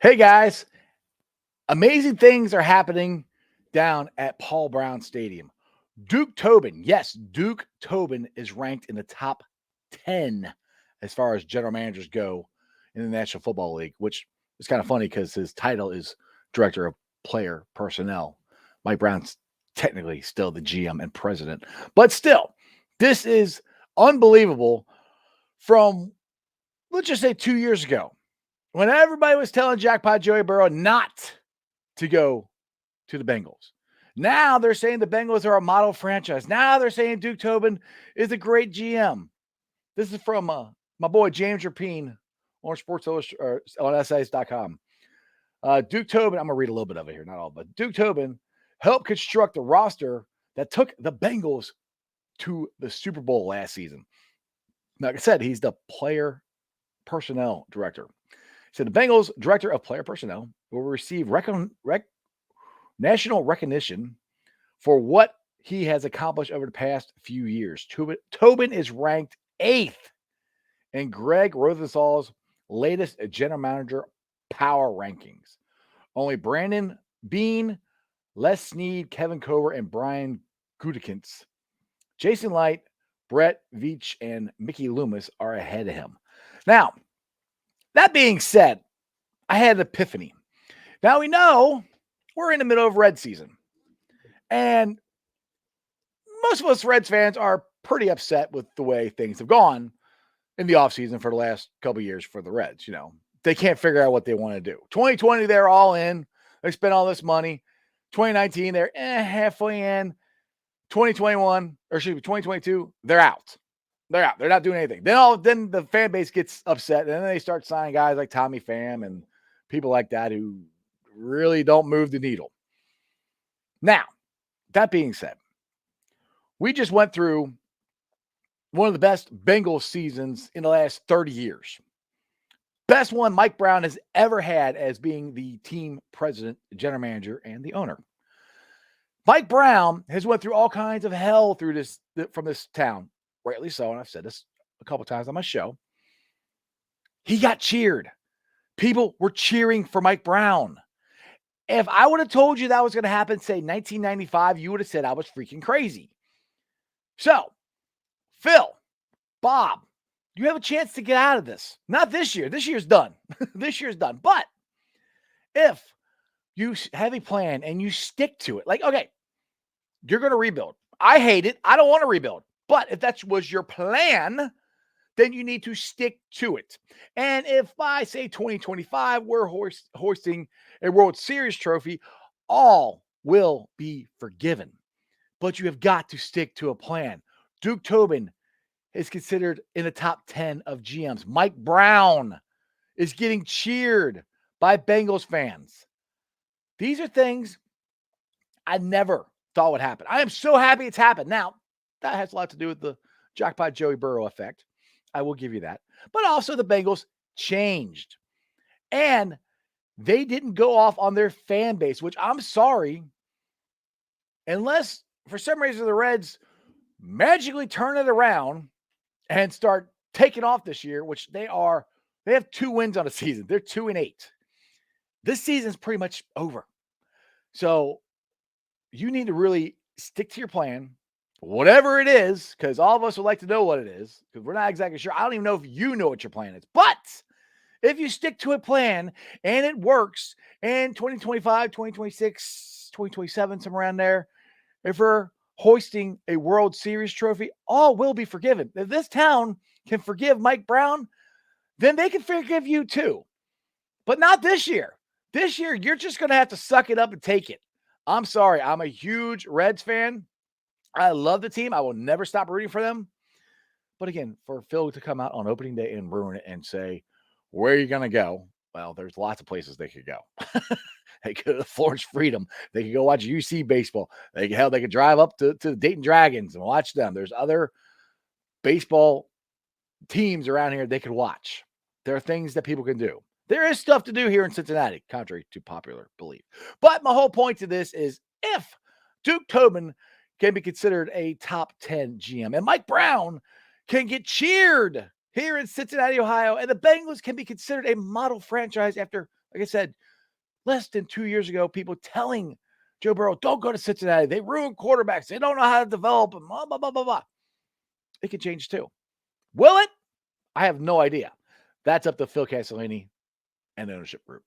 Hey guys, amazing things are happening down at Paul Brown Stadium. Duke Tobin, yes, Duke Tobin is ranked in the top 10 as far as general managers go in the National Football League, which is kind of funny because his title is Director of Player Personnel. Mike Brown's technically still the GM and president, but still, this is unbelievable from, let's just say, 2 years ago when everybody was telling Jackpot Joey Burrow not to go to the Bengals. Now they're saying the Bengals are a model franchise. Now they're saying Duke Tobin is a great GM. This is from my boy James Rapine on Sports Illustrated on essays.com. Duke Tobin, I'm going to read a little bit of it here, not all, but Duke Tobin helped construct the roster that took the Bengals to the Super Bowl last season. Like I said, he's the player personnel director. He said the Bengals director of player personnel will receive national recognition for what he has accomplished over the past few years. Tobin is ranked 8th in Greg Rosenthal's latest general manager power rankings. Only Brandon Bean, Les Snead, Kevin Cover, and Brian Gutekunst, Jason Light, Brett Veach, and Mickey Loomis are ahead of him. Now, that being said, I had an epiphany. Now we know we're in the middle of Red season. And most of us Reds fans are pretty upset with the way things have gone in the offseason for the last couple of years for the Reds. You know, they can't figure out what they want to do. 2020, they're all in. They spent all this money. 2019, they're halfway in. 2021, or excuse me, 2022, they're out. They're out. They're not doing anything. Then the fan base gets upset, and then they start signing guys like Tommy Pham and people like that who really don't move the needle. Now, that being said, we just went through one of the best Bengals seasons in the last 30 years. Best one Mike Brown has ever had as being the team president, general manager, and the owner. Mike Brown has went through all kinds of hell from this town, rightly so, and I've said this a couple times on my show. He got cheered. People were cheering for Mike Brown. If I would have told you that was going to happen, say 1995, you would have said I was freaking crazy. So, Phil, Bob, you have a chance to get out of this. Not this year. This year's done. This year's done. But if you have a plan and you stick to it, like, okay, you're going to rebuild. I hate it. I don't want to rebuild. But if that was your plan, then you need to stick to it. And if by, say, 2025, we're hoisting a World Series trophy, all will be forgiven. But you have got to stick to a plan. Duke Tobin is considered in the top 10 of GMs. Mike Brown is getting cheered by Bengals fans. These are things I never thought would happen. I am so happy it's happened. Now, that has a lot to do with the Jackpot Joey Burrow effect. I will give you that. But also the Bengals changed. And they didn't go off on their fan base, which I'm sorry, unless for some reason the Reds magically turn it around and start taking off this year, which they have 2 wins on the season. They're 2-8. This season's pretty much over. So you need to really stick to your plan, whatever it is, because all of us would like to know what it is, because we're not exactly sure. I don't even know if you know what your plan is. But if you stick to a plan and it works, and 2025, 2026, 2027, somewhere around there, if we're hoisting a World Series trophy, all will be forgiven. If this town can forgive Mike Brown, then they can forgive you too. But not this year. This year, you're just going to have to suck it up and take it. I'm sorry. I'm a huge Reds fan. I love the team. I will never stop rooting for them. But again, for Phil to come out on opening day and ruin it and say, where are you going to go? Well, there's lots of places they could go. They could go to Florence Freedom. They could go watch UC baseball. They could drive up to the Dayton Dragons and watch them. There's other baseball teams around here they could watch. There are things that people can do. There is stuff to do here in Cincinnati, contrary to popular belief. But my whole point to this is if Duke Tobin can be considered a top 10 GM and Mike Brown can get cheered here in Cincinnati, Ohio, and the Bengals can be considered a model franchise after Like I said, less than 2 years ago, people telling Joe Burrow, don't go to Cincinnati. They ruin quarterbacks. They don't know how to develop them. Blah, blah, blah, blah, blah. It could change too. Will it? I have no idea. That's up to Phil Castellini and the ownership group.